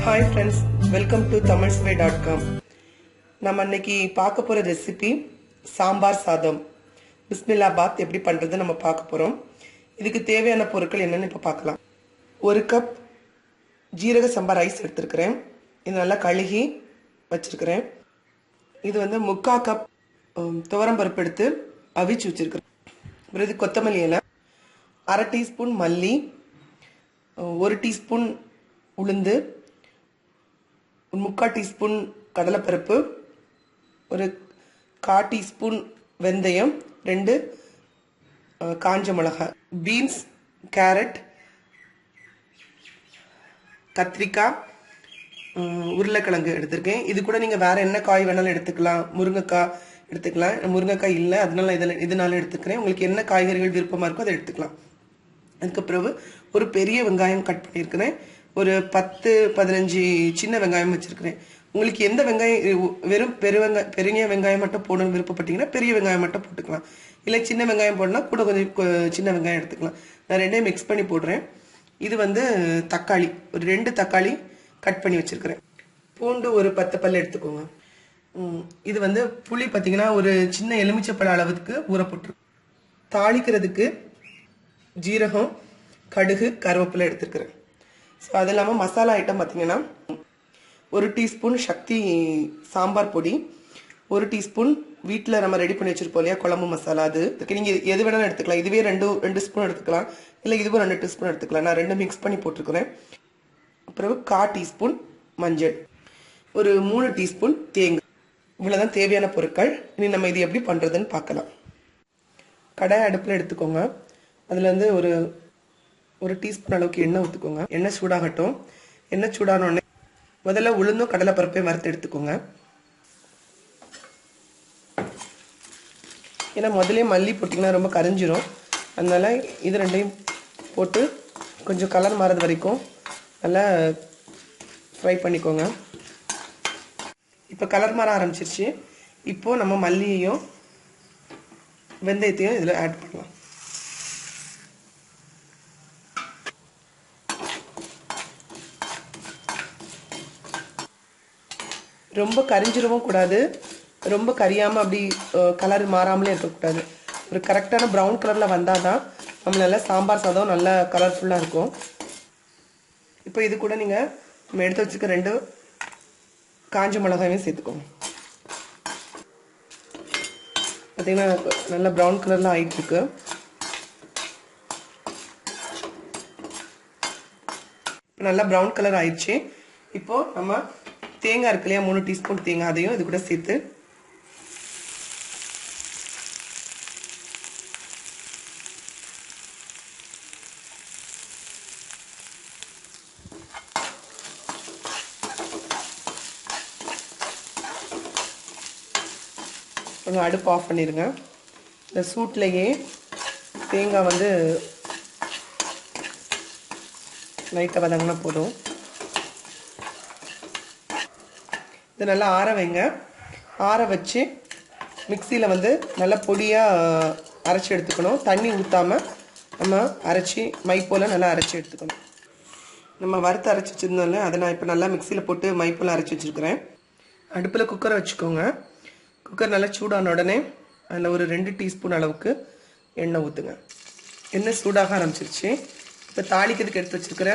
Hi friends, welcome to tamilsway.com. நம்ம இன்னைக்கு பார்க்க போற ரெசிபி சாம்பார் சாதம். பிஸ்மில்லாபாத் எப்படி பண்றது நம்ம பார்க்க போறோம். இதுக்கு தேவையான பொருட்கள் என்னன்னு இப்ப பார்க்கலாம். 1 கப் ஜீரக சம்பா ரைஸ் எடுத்துக்கிறேன். இது நல்லா கழுகி வச்சிருக்கிறேன். இது வந்து 3/4 கப் துவரம் பருப்பு எடுத்து அவிச்சு வச்சிருக்கிறேன். இது கொத்தமல்லி இலை, 1/2 டீஸ்பூன் மல்லி, 1 டீஸ்பூன் உளுந்து, 3/4 டீஸ்பூன் கடலைப்பருப்பு, ஒரு 1/4 டீஸ்பூன் வெந்தயம், 2 காஞ்ச மிளகாய், பீன்ஸ், கேரட், கத்திரிக்காய், உருளைக்கிழங்கு எடுத்திருக்கேன். இது கூட நீங்கள் வேற என்ன காய் வேணாலும் எடுத்துக்கலாம். முருங்கைக்காய் எடுத்துக்கலாம். முருங்கைக்காய் இல்லை, அதனால இதனால எடுத்துக்கிறேன். உங்களுக்கு என்ன காய்கறிகள் விருப்பமாக இருக்கோ அதை எடுத்துக்கலாம். அதுக்கு பிறகு ஒரு பெரிய வெங்காயம் கட் பண்ணியிருக்கிறேன். ஒரு 10-15 சின்ன வெங்காயம் வச்சிருக்கிறேன். உங்களுக்கு எந்த வெங்காயம், வெறும் பெரிய வெங்காயம் மட்டும் போடணும்னு விருப்பப்பட்டீங்கன்னா பெரிய வெங்காயம் மட்டும் போட்டுக்கலாம். இல்லை சின்ன வெங்காயம் போடணும்னா கூட கொஞ்சம் சின்ன வெங்காயம் எடுத்துக்கலாம். நான் ரெண்டையும் மிக்ஸ் பண்ணி போடுறேன். இது வந்து தக்காளி, ஒரு 2 தக்காளி கட் பண்ணி வச்சிருக்கிறேன். பூண்டு ஒரு 10 பல் எடுத்துக்கோங்க. இது வந்து புளி பார்த்தீங்கன்னா ஒரு சின்ன எலுமிச்சப்பழ அளவுக்கு ஊற போட்டுருக்கு. தாளிக்கிறதுக்கு ஜீரகம், கடுகு, கருவேப்பிலை எடுத்துருக்கிறேன். ஸோ அது இல்லாமல் மசாலா ஐட்டம் பார்த்தீங்கன்னா 1 டீஸ்பூன் சக்தி சாம்பார் பொடி, 1 டீஸ்பூன் வீட்டில் நம்ம ரெடி பண்ணி வச்சிருப்போம் இல்லையா குழம்பு மசாலா, அது நீங்கள் எது வேணாலும் எடுத்துக்கலாம். இதுவே 2 ஸ்பூன் எடுத்துக்கலாம், இல்லை இதுவும் 2 டீஸ்பூன் எடுத்துக்கலாம். நான் 2 மிக்ஸ் பண்ணி போட்டிருக்கிறேன். அப்புறம் 1/4 டீஸ்பூன் மஞ்சள், ஒரு 3 டீஸ்பூன் தேங்காய். இவ்வளோதான் தேவையான பொருட்கள். இனி நம்ம இது எப்படி பண்ணுறதுன்னு பார்க்கலாம். கடாய் அடுப்பில் எடுத்துக்கோங்க. அதில் வந்து ஒரு டீஸ்பூன் அளவுக்கு எண்ணெய் ஊற்றுக்கோங்க. எண்ணெய் சூடாகட்டும். எண்ணெய் சூடானோடனே முதல்ல உளுந்தும் கடலை பருப்பையும் வறுத்து எடுத்துக்கோங்க. ஏன்னா முதலே மல்லி போட்டிங்கன்னா ரொம்ப கரைஞ்சிரும். அதனால இது ரெண்டையும் போட்டு கொஞ்சம் கலர் மாறது வரைக்கும் நல்லா ஃப்ரை பண்ணிக்கோங்க. இப்போ கலர் மாற ஆரம்பிச்சிருச்சு. இப்போது நம்ம மல்லியையும் வெந்தயத்தையும் இதில் ஆட் பண்ணலாம். ரொம்ப கரிஞ்சிடவும் கூடாது, ரொம்ப கரியாமல் அப்படி கலர் மாறாமலே இருக்கக்கூடாது. ஒரு கரெக்டான ப்ரௌன் கலரில் வந்தால் தான் நம்மளால சாம்பார் சாதம் நல்லா கலர்ஃபுல்லாக இருக்கும். இப்போ இது கூட நீங்கள் நம்ம எடுத்து வச்சுக்க 2 காஞ்ச மிளகாயும் சேர்த்துக்கோங்க. பார்த்தீங்கன்னா நல்லா ப்ரௌன் கலரில் ஆகிட்டுருக்கு. நல்லா ப்ரௌன் கலர் ஆயிடுச்சு. இப்போது நம்ம தேங்காய் இருக்கு இல்லையா, 3 டீஸ்பூன் தேங்காய், அதையும் இது கூட சேர்த்து கொஞ்சம் அடுப்பு ஆஃப் பண்ணிடுங்க. இந்த சூட்லேயே தேங்காய் வந்து லைட்டாக வதங்கினா போதும். இது நல்லா ஆற வைங்க. ஆற வச்சு மிக்சியில் வந்து நல்லா பொடியாக அரைச்சி எடுத்துக்கணும். தண்ணி ஊற்றாமல் நம்ம அரைச்சி மை போல் நல்லா அரைச்சி எடுத்துக்கணும். நம்ம வறுத்து அரைச்சி வச்சுருந்தோம்ல, அதை நான் இப்போ நல்லா மிக்சியில் போட்டு மை போல் அரைச்சி வச்சுருக்கிறேன். அடுப்பில் குக்கரை வச்சுக்கோங்க. குக்கர் நல்லா சூடான உடனே அதில் ஒரு 2 டீஸ்பூன் அளவுக்கு எண்ணெய் ஊற்றுங்க. எண்ணெய் சூடாக ஆரம்பிச்சிருச்சு. இப்போ தாளிக்கிறதுக்கு எடுத்து வச்சுருக்கிற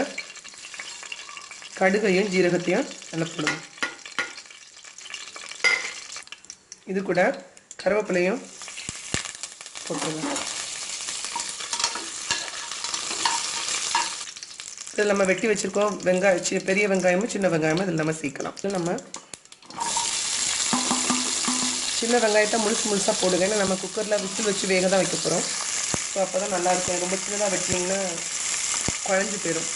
கடுகையும் ஜீரகத்தையும் நல்லா போடுங்க. இது கூட கருவேப்பிலையும் போட்டுருங்க. இதில் நம்ம வெட்டி வச்சுருக்கோம் வெங்காயம், பெரிய வெங்காயமும் சின்ன வெங்காயமும் இதில் நம்ம சேர்க்கலாம். இதில் நம்ம சின்ன வெங்காயத்தை முழுசாக போடுங்க. ஏன்னா நம்ம குக்கரில் விசில் வச்சு வேக தான் வைக்க போகிறோம். ஸோ அப்போ தான் நல்லாயிருக்கும். ரொம்ப சின்னதாக வெட்டினீங்கன்னா குழஞ்சி போயிடும்.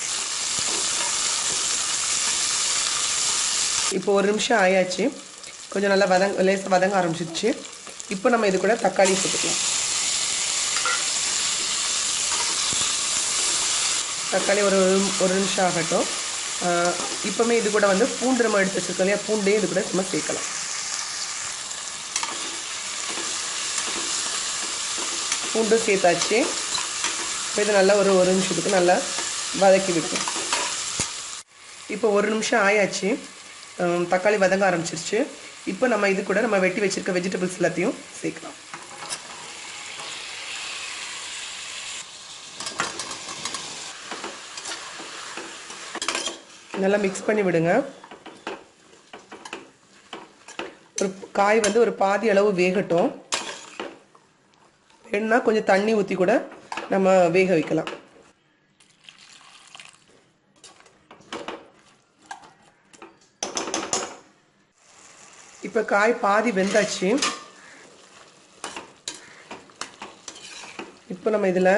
இப்போ 1 நிமிஷம் ஆயாச்சு. கொஞ்சம் நல்லா லேசாக வதங்க ஆரம்பிச்சிருச்சு. இப்போ நம்ம இது கூட தக்காளி சேர்த்துக்கலாம். தக்காளி ஒரு நிமிஷம் ஆகட்டும். இப்போவுமே இது கூட வந்து பூண்டு நம்ம எடுத்து வச்சுருக்கோம் இல்லையா, பூண்டையும் இது கூட நம்ம சேர்க்கலாம். பூண்டு சேர்த்தாச்சு. இது நல்லா ஒரு நிமிஷத்துக்கு நல்லா வதக்கி விட்டுரும். இப்போ 1 நிமிஷம் ஆயாச்சு. தக்காளி வதங்க ஆரம்பிச்சிருச்சு. இப்போ நம்ம இது கூட நம்ம வெட்டி வச்சிருக்க வெஜிடபிள்ஸ் எல்லாத்தையும் சேர்க்கலாம். நல்லா மிக்ஸ் பண்ணி விடுங்க. ஒரு காய் வந்து ஒரு பாதி அளவு வேகட்டும். வேணும்னா கொஞ்சம் தண்ணி ஊற்றி கூட நம்ம வேக வைக்கலாம். இப்போ காய் பாதி வெந்தாச்சு. இப்போ நம்ம இதில்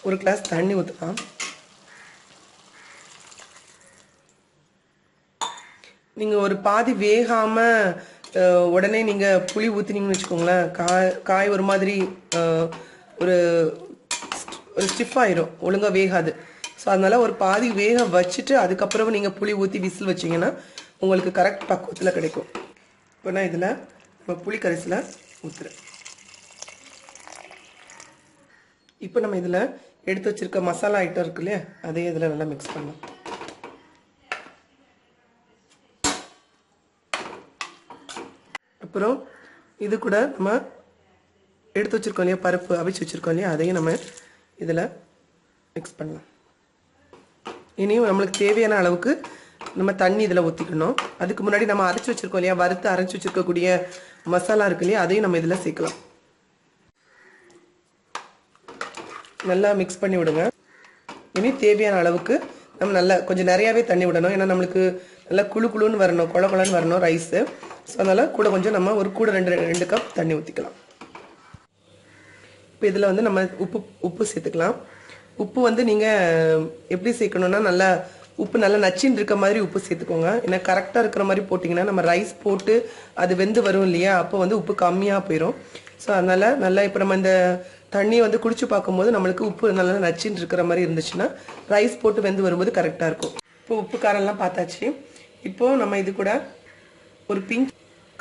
ஒரு கிளாஸ் தண்ணி ஊற்றலாம். நீங்கள் ஒரு பாதி வேகாமல் உடனே நீங்கள் புளி ஊற்றினீங்கன்னு வச்சுக்கோங்களேன், காய் ஒரு மாதிரி ஒரு ஸ்டிஃப் ஆயிரும், ஒழுங்காக வேகாது. ஸோ அதனால் ஒரு பாதி வேக வச்சுட்டு அதுக்கப்புறம் நீங்கள் புளி ஊற்றி விசில் வச்சிங்கன்னா உங்களுக்கு கரெக்ட் பக்குவத்தில் கிடைக்கும். இப்போ நான் இதில் நம்ம புளி கரைசலை ஊற்றுறேன். இப்போ நம்ம இதில் எடுத்து வச்சிருக்க மசாலா ஐட்டம் இருக்கு இல்லையா, அதையே இதில் நல்லா மிக்ஸ் பண்ணலாம். அப்புறம் இது கூட நம்ம எடுத்து வச்சிருக்கோம் இல்லையா, பருப்பு அவிச்சு வச்சிருக்கோம் இல்லையா, அதையும் நம்ம இதில் மிக்ஸ் பண்ணலாம். இனியும் நம்மளுக்கு தேவையான அளவுக்கு நம்ம தண்ணி இதில் ஊற்றிக்கணும். அதுக்கு முன்னாடி நம்ம அரைச்சி வச்சிருக்கோம் இல்லையா, வறுத்து அரைச்சி வச்சிருக்கக்கூடிய மசாலா இருக்கு இல்லையா, அதையும் நம்ம இதில் சேர்க்கலாம். நல்லா மிக்ஸ் பண்ணி விடுங்க. இனி தேவையான அளவுக்கு நம்ம நல்லா கொஞ்சம் நிறையாவே தண்ணி விடணும். ஏன்னா நம்மளுக்கு நல்லா குழு குழுன்னு வரணும், கொல கொலன்னு வரணும் ரைஸு. ஸோ அதனால் கூட கொஞ்சம் நம்ம ஒரு கூட 2 கப் தண்ணி ஊற்றிக்கலாம். இப்போ இதில் வந்து நம்ம உப்பு சேர்த்துக்கலாம். உப்பு வந்து நீங்கள் எப்படி சேர்க்கணுன்னா, நல்லா உப்பு நல்லா நச்சின்னு இருக்க மாதிரி உப்பு சேர்த்துக்கோங்க. ஏன்னா கரெக்டாக இருக்கிற மாதிரி போட்டிங்கன்னா நம்ம ரைஸ் போட்டு அது வெந்து வரும் இல்லையா, அப்போ வந்து உப்பு கம்மியாக போயிடும். ஸோ அதனால் நல்லா இப்போ நம்ம இந்த தண்ணியை வந்து குடிச்சு பார்க்கும்போது நம்மளுக்கு உப்பு நல்லா நச்சின்னு இருக்கிற மாதிரி இருந்துச்சுன்னா ரைஸ் போட்டு வெந்து வரும்போது கரெக்டாக இருக்கும். இப்போ உப்பு காரம்லாம் பார்த்தாச்சு. இப்போது நம்ம இது கூட ஒரு பிஞ்ச்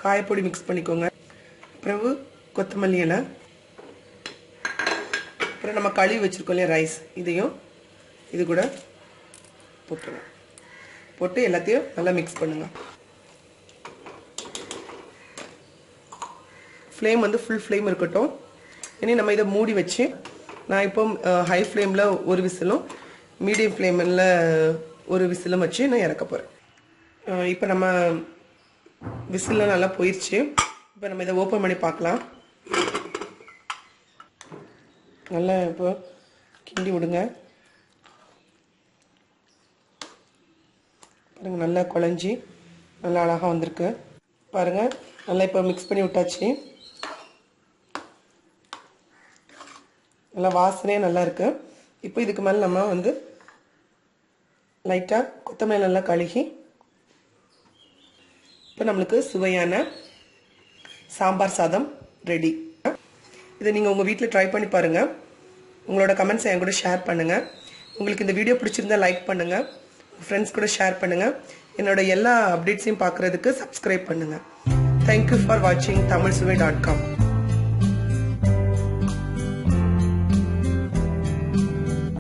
காயப்பொடி மிக்ஸ் பண்ணிக்கோங்க. பிறகு கொத்தமல்லி இலை, அப்புறம் நம்ம கழுவி வச்சுருக்கோம் இல்லையா ரைஸ், இதையும் இது கூட போட்டுருங்க. போட்டு எல்லாத்தையும் நல்லா மிக்ஸ் பண்ணுங்க. ஃப்ளேம் வந்து ஃபுல் ஃப்ளேம் இருக்கட்டும். இனி நம்ம இதை மூடி வச்சு, நான் இப்போ ஹை ஃப்ளேமில் ஒரு விசிலும் மீடியம் ஃப்ளேமில் ஒரு விசிலும் வச்சு நான் இறக்க போகிறேன். இப்போ நம்ம விசில்லாம் நல்லா போயிடுச்சு. இப்போ நம்ம இதை ஓப்பன் பண்ணி பார்க்கலாம். நல்லா இப்போ கிண்டி விடுங்க. பாருங்கள், நல்லா குழஞ்சி நல்லா அழகாக வந்திருக்கு. பாருங்கள், நல்லா இப்போ மிக்ஸ் பண்ணி விட்டாச்சு. நல்லா வாசனையே நல்லா இருக்கு. இப்போ இதுக்கு மேலே நம்ம வந்து லைட்டாக கொத்தமல்லி நல்லா கழுகி, இப்போ நம்மளுக்கு சுவையான சாம்பார் சாதம் ரெடி. இதை நீங்கள் உங்கள் வீட்டில் ட்ரை பண்ணி பாருங்கள். உங்களோட கமெண்ட்ஸை என் கூட ஷேர் பண்ணுங்கள். உங்களுக்கு இந்த வீடியோ பிடிச்சிருந்தா லைக் பண்ணுங்கள், ஃப்ரெண்ட்ஸ் கூட ஷேர் பண்ணுங்கள். என்னோட எல்லா அப்டேட்ஸையும் பார்க்குறதுக்கு சப்ஸ்கிரைப் பண்ணுங்கள். தேங்க்யூ ஃபார் வாட்சிங் tamilsuvai.com.